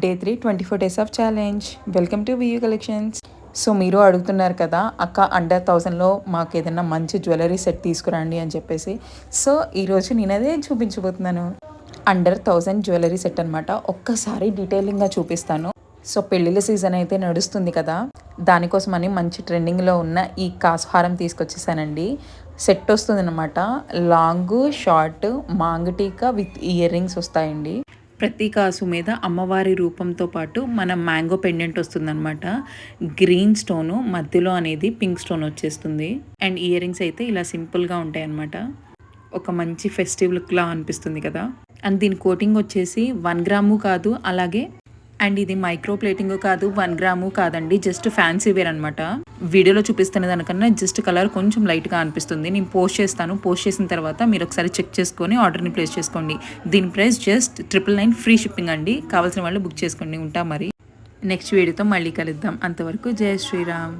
Day 3 24 days of challenge. Welcome to వియూ collections. So మీరు అడుగుతున్నారు కదా అక్క అండర్ 1000లో మాకు ఏదైనా మంచి జ్యువెలరీ సెట్ తీసుకురండి అని చెప్పేసి. సో ఈరోజు నేను అదే చూపించబోతున్నాను. అండర్ 1000 జ్యువెలరీ సెట్ అనమాట. ఒక్కసారి డీటెయిలింగ్గా చూపిస్తాను. సో పెళ్ళిళ్ళ సీజన్ అయితే నడుస్తుంది కదా, దానికోసమని మంచి ట్రెండింగ్లో ఉన్న ఈ కాసు హారం తీసుకొచ్చేసానండి. సెట్ వస్తుంది అనమాట. Long short maang tikka with earrings వస్తాయండి. ప్రతి కాసు మీద అమ్మవారి రూపంతో పాటు మన మ్యాంగో పెండెంట్ వస్తుందన్నమాట. గ్రీన్ స్టోను మధ్యలో అనేది పింక్ స్టోన్ వచ్చేస్తుంది. అండ్ ఇయర్ రింగ్స్ అయితే ఇలా సింపుల్గా ఉంటాయి అన్నమాట. ఒక మంచి ఫెస్టివ్ లుక్లా అనిపిస్తుంది కదా. అండ్ దీని కోటింగ్ వచ్చేసి 1 గ్రాము కాదు, అలాగే అండ్ ఇది మైక్రో ప్లేటింగ్ కాదు, 1 గ్రాము కాదండి, జస్ట్ ఫ్యాన్సీ వేర్ అనమాట. వీడియోలో చూపిస్తున్న దానికన్నా జస్ట్ కలర్ కొంచెం లైట్గా అనిపిస్తుంది. నేను పోస్ట్ చేస్తాను. పోస్ట్ చేసిన తర్వాత మీరు ఒకసారి చెక్ చేసుకొని ఆర్డర్ని ప్లేస్ చేసుకోండి. దీని ప్రైస్ జస్ట్ 999 ఫ్రీ షిప్పింగ్ అండి. కావాల్సిన వాళ్ళు బుక్ చేసుకోండి. ఉంటా మరి నెక్స్ట్ వీడియోతో మళ్ళీ కలుద్దాం. అంతవరకు జై శ్రీరామ్.